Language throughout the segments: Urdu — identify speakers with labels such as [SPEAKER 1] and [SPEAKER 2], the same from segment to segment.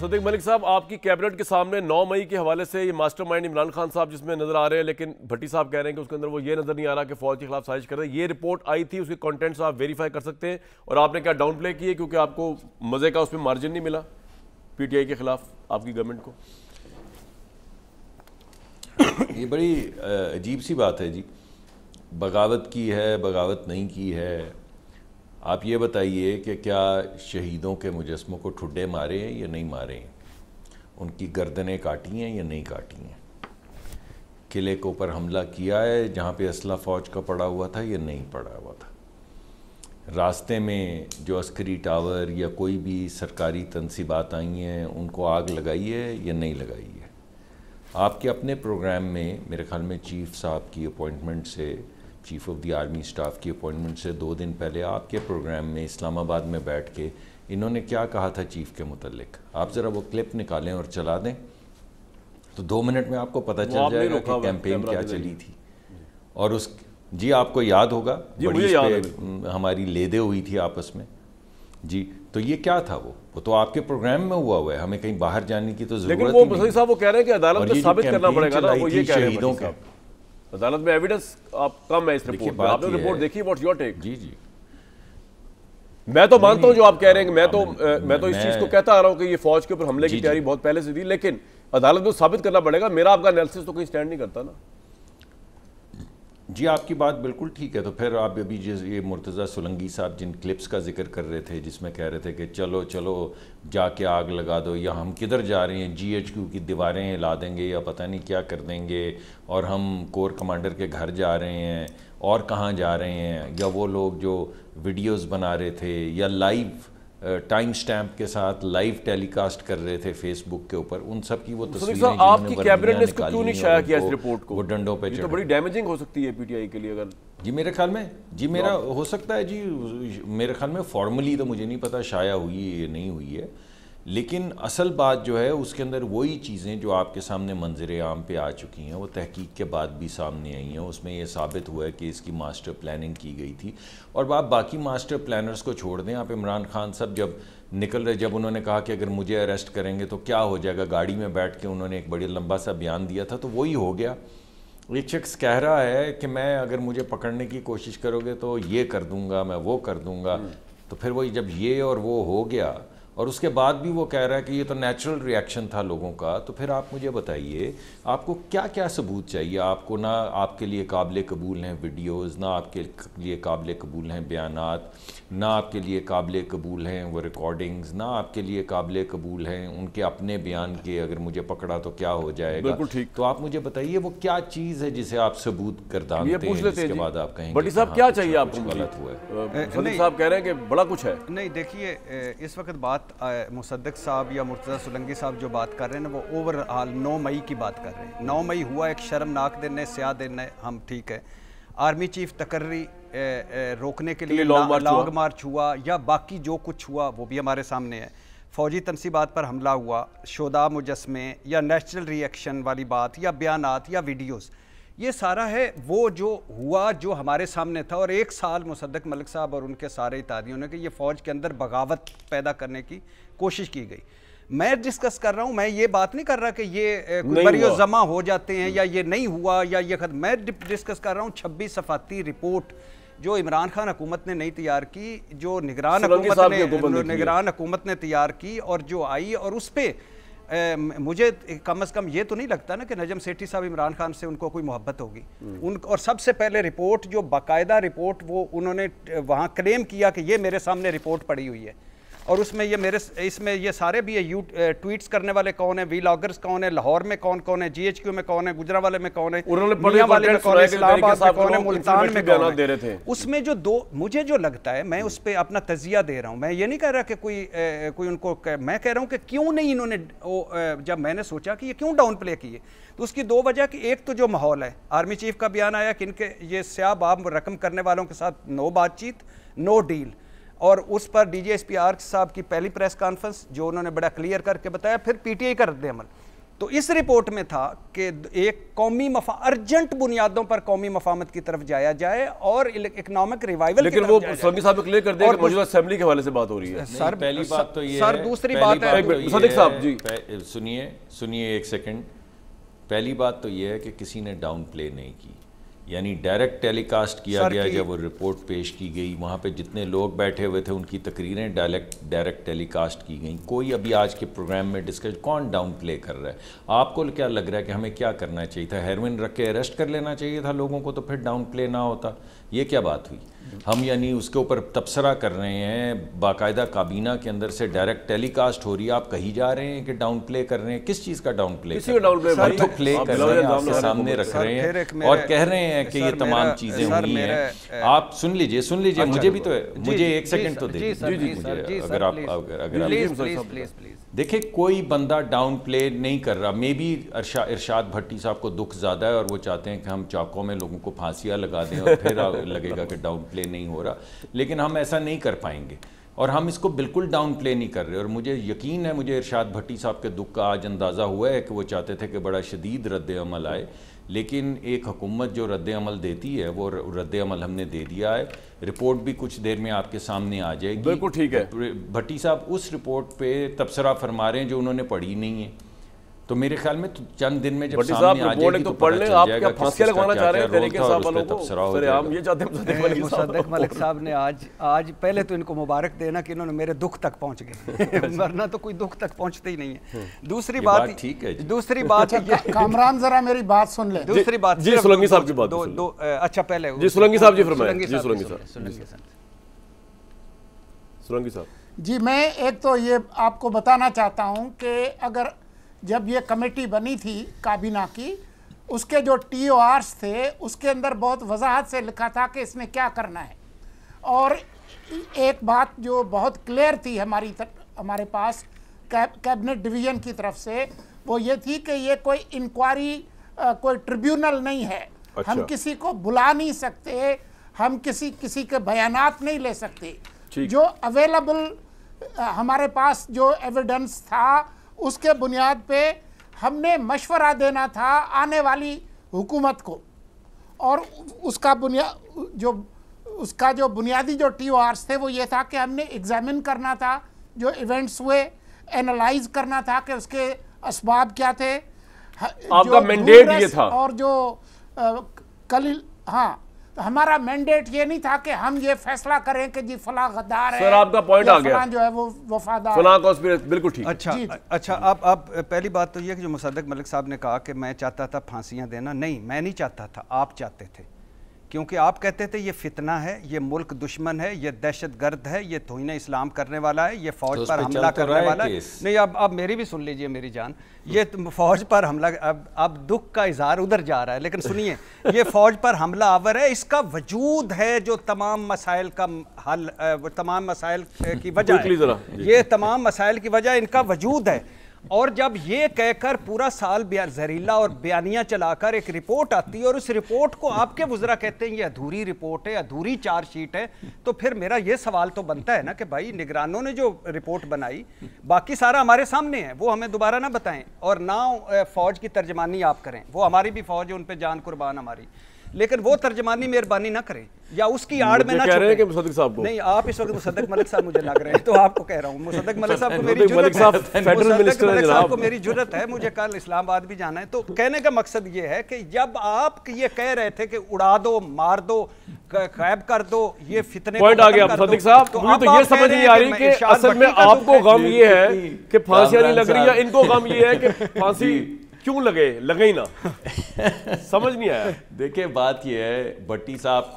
[SPEAKER 1] صدیق ملک صاحب، آپ کی کیبنٹ کے سامنے 9 مئی کے حوالے سے یہ ماسٹر مائنڈ عمران خان صاحب جس میں نظر آ رہے ہیں، لیکن بھٹی صاحب کہہ رہے ہیں کہ اس کے اندر وہ یہ نظر نہیں آ رہا کہ فوج کے خلاف سازش کر رہے ہیں. یہ رپورٹ آئی تھی، اس کے کانٹینٹس آپ ویریفائی کر سکتے ہیں، اور آپ نے کیا ڈاؤن پلے کی ہے کیونکہ آپ کو مزے کا اس میں مارجن نہیں ملا پی ٹی آئی کے خلاف آپ کی گورنمنٹ کو؟
[SPEAKER 2] یہ بڑی عجیب سی بات ہے جی. بغاوت کی ہے، بغاوت نہیں کی ہے. آپ یہ بتائیے کہ کیا شہیدوں کے مجسموں کو ٹھڈے مارے ہیں یا نہیں مارے ہیں؟ ان کی گردنیں کاٹی ہیں یا نہیں کاٹی ہیں؟ قلعے کے اوپر حملہ کیا ہے جہاں پہ اسلحہ فوج کا پڑا ہوا تھا یا نہیں پڑا ہوا تھا؟ راستے میں جو عسکری ٹاور یا کوئی بھی سرکاری تنصیبات آئی ہیں ان کو آگ لگائی ہے یا نہیں لگائی ہے؟ آپ کے اپنے پروگرام میں میرے خیال میں چیف صاحب کی اپوائنٹمنٹ سے، chief of the army staff کی اپوائنٹمنٹ سے 2 دن پہلے آپ کے پروگرام میں اسلام آباد میں بیٹھ کے انہوں نے کیا کہا تھا چیف کے متعلق؟ آپ ذرا وہ کلپ نکالیں اور چلا دیں تو 2 منٹ میں آپ کو پتہ چل جائے گا کہ کیمپین کیا چلی تھی. اور اس جی آپ کو یاد ہوگا بڑی ہماری لیدے ہوئی تھی آپس میں جی. تو یہ کیا تھا؟ وہ تو آپ کے پروگرام میں ہوا ہے، ہمیں کہیں باہر جانے کی تو ضرورت نہیں.
[SPEAKER 1] لیکن وہ صدیق صاحب وہ کہہ رہے ہیں کہ عدالت میں ثابت کرنا پڑے گا نا، وہ یہ کہہ رہے ہیں شہیدوں کا عدالت میں ایویڈنس آپ کم ہے اس رپورٹ میں. آپ نے رپورٹ دیکھی، واٹس یور ٹیک؟
[SPEAKER 2] جی جی
[SPEAKER 1] میں تو مانتا ہوں جو آپ کہہ رہے ہیں کہ میں تو اس چیز کو کہتا آ رہا ہوں کہ یہ فوج کے اوپر حملے کی تیاری بہت پہلے سے تھی، لیکن عدالت میں ثابت کرنا پڑے گا. میرا آپ کا انالیسس تو کہیں سٹینڈ نہیں کرتا نا.
[SPEAKER 2] جی آپ کی بات بالکل ٹھیک ہے. تو پھر آپ ابھی یہ مرتضیٰ سولنگی صاحب جن کلپس کا ذکر کر رہے تھے جس میں کہہ رہے تھے کہ چلو چلو جا کے آگ لگا دو، یا ہم کدھر جا رہے ہیں، جی ایچ کیو کی دیواریں ہلا دیں گے یا پتہ نہیں کیا کر دیں گے، اور ہم کور کمانڈر کے گھر جا رہے ہیں اور کہاں جا رہے ہیں، یا وہ لوگ جو ویڈیوز بنا رہے تھے یا لائیو ٹائم سٹیمپ کے ساتھ لائیو ٹیلی کاسٹ کر رہے تھے فیس بک کے اوپر، ان سب کی وہ تصویریں
[SPEAKER 1] آپ کی کیبنٹ نے اس کو کیوں نہیں شائع کیا اس رپورٹ کو؟
[SPEAKER 2] وہ ڈنڈوں پہ
[SPEAKER 1] یہ تو بڑی ڈیمیجنگ ہو سکتی ہے پی ٹی آئی کے لیے. اگر
[SPEAKER 2] جی میرے خیال میں جی میرا ہو سکتا ہے جی، میرے خیال میں فارملی تو مجھے نہیں پتا شائع ہوئی ہے یا نہیں ہوئی ہے، لیکن اصل بات جو ہے اس کے اندر وہی چیزیں جو آپ کے سامنے منظر عام پہ آ چکی ہیں، وہ تحقیق کے بعد بھی سامنے آئی ہیں. اس میں یہ ثابت ہوا ہے کہ اس کی ماسٹر پلاننگ کی گئی تھی. اور آپ باقی ماسٹر پلانرز کو چھوڑ دیں. آپ عمران خان صاحب جب نکل رہے، جب انہوں نے کہا کہ اگر مجھے اریسٹ کریں گے تو کیا ہو جائے گا، گاڑی میں بیٹھ کے انہوں نے ایک بڑی لمبا سا بیان دیا تھا، تو وہی ہو گیا. ایک شخص کہہ رہا ہے کہ میں اگر مجھے پکڑنے کی کوشش کرو گے تو یہ کر دوں گا، میں وہ کر دوں گا. تو پھر وہی جب یہ اور وہ ہو گیا اور اس کے بعد بھی وہ کہہ رہا ہے کہ یہ تو نیچرل ریاکشن تھا لوگوں کا، تو پھر آپ مجھے بتائیے آپ کو کیا کیا ثبوت چاہیے؟ آپ کو نہ آپ کے لیے قابل قبول ہیں ویڈیوز، نہ آپ کے لیے قابل قبول ہیں بیانات، نہ آپ کے لیے قابل قبول ہیں وہ ریکارڈنگز، نہ آپ کے لیے قابل قبول ہیں ان کے اپنے بیان کے اگر مجھے پکڑا تو کیا ہو جائے گا. تو آپ مجھے بتائیے وہ کیا چیز ہے جسے آپ ثبوت گردانتے ہیں جس کے بعد آپ کہیں گے
[SPEAKER 1] بٹی صاحب کیا چاہیے آپ کو؟
[SPEAKER 2] غلط ہوا ہے.
[SPEAKER 1] صدیق صاحب کہہ رہے ہیں کہ بڑا کچھ ہے.
[SPEAKER 3] نہیں دیکھیے، اس وقت بات مصدق صاحب یا مرتضیٰ سولنگی صاحب جو بات کر رہے ہیں وہ اوور آل 9 مئی کی بات کر رہے ہیں. 9 مئی ہوا ایک شرمناک دن ہے، سیاہ دن ہے، ہم ٹھیک ہے. آرمی چیف تقرری روکنے کے لیے لانگ مارچ ہوا یا باقی جو کچھ ہوا وہ بھی ہمارے سامنے ہے. فوجی تنصیبات پر حملہ ہوا، شودا مجسمے یا نیچرل ری ایکشن والی بات یا بیانات یا ویڈیوز، یہ سارا ہے وہ جو ہوا جو ہمارے سامنے تھا. اور 1 سال مصدق ملک صاحب اور ان کے سارے اتحادیوں نے کہ یہ فوج کے اندر بغاوت پیدا کرنے کی کوشش کی گئی. میں ڈسکس کر رہا ہوں، میں یہ بات نہیں کر رہا کہ یہ بری و زماں ہو جاتے ہیں یا یہ نہیں ہوا یا یہ میں ڈسکس کر رہا ہوں 26 صفحاتی رپورٹ جو عمران خان حکومت نے نہیں تیار کی، جو نگران حکومت نے تیار کی اور جو آئی. اور اس پہ مجھے کم از کم یہ تو نہیں لگتا نا کہ نجم سیٹھی صاحب عمران خان سے ان کو کوئی محبت ہوگی. اور سب سے پہلے رپورٹ جو باقاعدہ رپورٹ وہ انہوں نے وہاں کلیم کیا کہ یہ میرے سامنے رپورٹ پڑی ہوئی ہے، اور اس میں یہ سارے بھی ہے. ٹویٹس کرنے والے کون ہیں، وی لاگرز کون ہیں، لاہور میں کون ہے، جی ایچ کیو میں کون ہے، گجرانوالے میں کون ہے، میاں والے میں کون ہے، اسلام آباد میں کون ہے، ملتان میں کون ہے. اس میں جو مجھے جو لگتا ہے، میں اس پہ اپنا تجزیہ دے رہا ہوں. میں یہ نہیں کہہ رہا کہ کوئی ان کو، میں کہہ رہا ہوں کہ کیوں نہیں انہوں نے، جب میں نے سوچا کہ یہ کیوں ڈاؤن پلے کیے تو اس کی 2 وجہ کہ ایک تو جو ماحول ہے، آرمی چیف کا بیان آیا کہ ان کے یہ سیاہ باب رقم کرنے والوں کے ساتھ نو بات چیت، نو ڈیل. اور اس پر ڈی جی ایس پی آرچ صاحب کی پہلی پریس کانفرنس جو انہوں نے بڑا کلیئر کر کے بتایا، پھر پی ٹی آئی کا رد عمل. تو اس رپورٹ میں تھا کہ ایک قومی ارجنٹ بنیادوں پر قومی مفاہمت کی طرف جایا جائے اور اکنامک ریوائیول،
[SPEAKER 1] لیکن وہ سلنگی صاحب نے کلیئر کر دیا کہ موجودہ اسمبلی کے حوالے سے بات ہو رہی ہے.
[SPEAKER 2] سر پہلی بات تو یہ
[SPEAKER 3] سر دوسری بات ہے
[SPEAKER 1] مصدق صاحب جی
[SPEAKER 2] سنیے ایک سیکنڈ. پہلی بات تو یہ ہے کہ کسی نے ڈاؤن پلے نہیں کی، یعنی ڈائریکٹ ٹیلی کاسٹ کیا گیا. جب وہ رپورٹ پیش کی گئی وہاں پہ جتنے لوگ بیٹھے ہوئے تھے ان کی تقریریں ڈائریکٹ ٹیلی کاسٹ کی گئیں. کوئی ابھی آج کے پروگرام میں ڈسکس کون ڈاؤن پلے کر رہا ہے؟ آپ کو کیا لگ رہا ہے کہ ہمیں کیا کرنا چاہیے تھا؟ ہیروئن رکھ کے اریسٹ کر لینا چاہیے تھا لوگوں کو، تو پھر ڈاؤن پلے نہ ہوتا. یہ کیا بات ہوئی؟ ہم یعنی اس کے اوپر تبصرہ کر رہے ہیں، باقاعدہ کابینہ کے اندر سے ڈائریکٹ ٹیلی کاسٹ ہو رہی ہے، آپ کہی جا رہے ہیں کہ ڈاؤن پلے کر رہے ہیں. کس چیز کا ڈاؤن پلے؟ ہم تو پلے کر رہے ہیں، آپ کے سامنے رکھ رہے ہیں اور کہہ رہے ہیں کہ یہ تمام چیزیں ہوئی ہیں. آپ سن لیجئے مجھے بھی تو مجھے ایک سیکنڈ تو دے دیجیے اگر آپ دیکھیں. کوئی بندہ ڈاؤن پلے نہیں کر رہا. مے بی ارشاد بھٹی صاحب کو دکھ زیادہ ہے اور وہ چاہتے ہیں کہ ہم چاقوں میں لوگوں کو پھانسیاں لگا دیں اور پھر لگے گا کہ ڈاؤن پلے نہیں ہو رہا، لیکن ہم ایسا نہیں کر پائیں گے اور ہم اس کو بالکل ڈاؤن پلے نہیں کر رہے. اور مجھے یقین ہے، مجھے ارشاد بھٹی صاحب کے دکھ کا آج اندازہ ہوا ہے کہ وہ چاہتے تھے کہ بڑا شدید رد عمل آئے، لیکن ایک حکومت جو رد عمل دیتی ہے وہ رد عمل ہم نے دے دیا ہے. رپورٹ بھی کچھ دیر میں آپ کے سامنے آ جائے گی.
[SPEAKER 1] بالکل ٹھیک ہے.
[SPEAKER 2] بھٹی صاحب اس رپورٹ پہ تبصرہ فرما رہے ہیں جو انہوں نے پڑھی نہیں ہے، تو میرے خیال میں چند دن میں جب سامنے آ جائے گی تو پڑھ لیں.
[SPEAKER 1] آپ کیا پھانسیاں لگوانا چاہ رہے ہیں تحریک انصاف والوں کو؟ سر عام یہ چاہتے ہیں
[SPEAKER 3] مصدق ملک صاحب نے آج پہلے تو ان کو مبارک دینا کہ انہوں نے میرے دکھ تک پہنچ گئے، ورنہ تو کوئی دکھ تک پہنچتے ہی نہیں ہے. دوسری بات
[SPEAKER 4] کامران ذرا میری بات سن لیں.
[SPEAKER 3] دوسری بات
[SPEAKER 1] جی سلنگی صاحب کی بات.
[SPEAKER 3] اچھا پہلے
[SPEAKER 1] جی سلنگی صاحب جی فرمائیں. جی سلنگی صاحب
[SPEAKER 4] جی میں ایک تو یہ آپ کو بتانا چاہتا ہوں کہ اگر جب یہ کمیٹی بنی تھی کابینہ کی، اس کے جو ٹی او آرز تھے اس کے اندر بہت وضاحت سے لکھا تھا کہ اس میں کیا کرنا ہے. اور ایک بات جو بہت کلیئر تھی ہمارے پاس کیبنٹ ڈویژن کی طرف سے، وہ یہ تھی کہ یہ کوئی انکوائری کوئی ٹریبیونل نہیں ہے. ہم کسی کو بلا نہیں سکتے، ہم کسی کے بیانات نہیں لے سکتے. جو اویلیبل ہمارے پاس جو ایویڈنس تھا اس کے بنیاد پہ ہم نے مشورہ دینا تھا آنے والی حکومت کو، اور اس کا جو بنیادی جو ٹی او آرز تھے وہ یہ تھا کہ ہم نے ایگزامن کرنا تھا جو ایونٹس ہوئے، اینالائز کرنا تھا کہ اس کے اسباب کیا تھے.
[SPEAKER 1] آپ کا مینڈیٹ یہ تھا.
[SPEAKER 4] اور جو ہمارا مینڈیٹ یہ نہیں تھا کہ ہم یہ فیصلہ کریں کہ جی فلاں غدار ہے.
[SPEAKER 1] سر آپ کا پوائنٹ آ گیا.
[SPEAKER 4] فلاں جو ہے وہ وفادار.
[SPEAKER 1] فلاں کانسپیریسی بالکل ٹھیک.
[SPEAKER 3] اچھا اب پہلی بات تو یہ کہ جو مصدق ملک صاحب نے کہا کہ میں چاہتا تھا پھانسیاں دینا، نہیں میں نہیں چاہتا تھا، آپ چاہتے تھے، کیونکہ آپ کہتے تھے یہ فتنہ ہے، یہ ملک دشمن ہے، یہ دہشت گرد ہے، یہ توہین اسلام کرنے والا ہے، یہ فوج پر حملہ کرنے والا ہے. نہیں اب میری بھی سن لیجئے میری جان، یہ فوج پر حملہ، اب دکھ کا اظہار ادھر جا رہا ہے، لیکن سنیے یہ فوج پر حملہ آور ہے، اس کا وجود ہے جو تمام مسائل کا حل، تمام مسائل کی وجہ ہے، یہ تمام مسائل کی وجہ ان کا وجود ہے. اور جب یہ کہہ کر پورا سال زہریلا اور بیانیاں چلا کر ایک رپورٹ آتی ہے اور اس رپورٹ کو آپ کے وزراء کہتے ہیں یہ ادھوری رپورٹ ہے، ادھوری چارج شیٹ ہے، تو پھر میرا یہ سوال تو بنتا ہے نا کہ بھائی نگرانوں نے جو رپورٹ بنائی باقی سارا ہمارے سامنے ہے، وہ ہمیں دوبارہ نہ بتائیں اور نہ فوج کی ترجمانی آپ کریں. وہ ہماری بھی فوج ہے، ان پہ جان قربان ہماری، لیکن وہ ترجمانی مہربانی نہ کریں یا اس کی آڑ میں نہ چھوڑیں. نہیں آپ اس وقت مصدق ملک صاحب مجھے لگ رہے ہیں تو آپ کو کہہ رہا ہوں مصدق ملک صاحب کو میری جرت ہے، مصدق ملک صاحب کو میری جرت ہے، مجھے کل اسلام آباد بھی جانا ہے. تو کہنے کا مقصد یہ ہے کہ جب آپ یہ کہہ رہے تھے کہ اڑا دو، مار دو، غائب کر دو، یہ فتنے
[SPEAKER 1] پوائنٹ آ گیا مصدق صاحب. مجھے تو یہ سمجھ نہیں آ رہی کہ اصل میں آپ کو غم یہ ہے کہ پھانسیاں نہیں لگ رہی یا ان کو غم یہ ہے کہ پھانسی کیوں لگے ہی نہ، سمجھ نہیں آیا.
[SPEAKER 2] دیکھیں بات یہ ہے بھٹی صاحب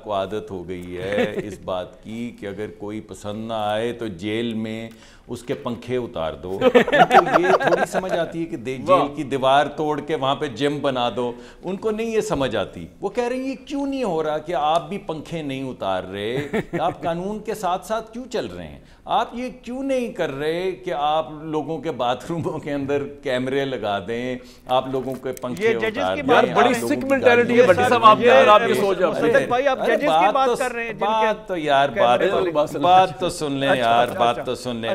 [SPEAKER 2] کو عادت ہو گئی ہے اس بات کی کہ اگر کوئی پسند نہ آئے تو جیل میں اس کے پنکھے اتار دو. ان کو یہ تھوڑی سمجھ آتی ہے کہ جیل کی دیوار توڑ کے وہاں پہ جم بنا دو، ان کو نہیں یہ سمجھ آتی. وہ کہہ رہے ہیں یہ کیوں نہیں ہو رہا کہ آپ بھی پنکھے نہیں اتار رہے، آپ قانون کے ساتھ ساتھ کیوں چل رہے ہیں، آپ یہ کیوں نہیں کر رہے کہ آپ لوگوں کے باتھ روموں کے اندر کیمرے لگا دیں، آپ لوگوں کے پنکھے اتار دیں.
[SPEAKER 1] یار بڑی سک مینٹیلٹی ہے بھٹی صاحب آپ کی، اگر آپ یہ سوچ
[SPEAKER 2] بات تو یار بات تو سن لیں یار، بات تو سن لیں.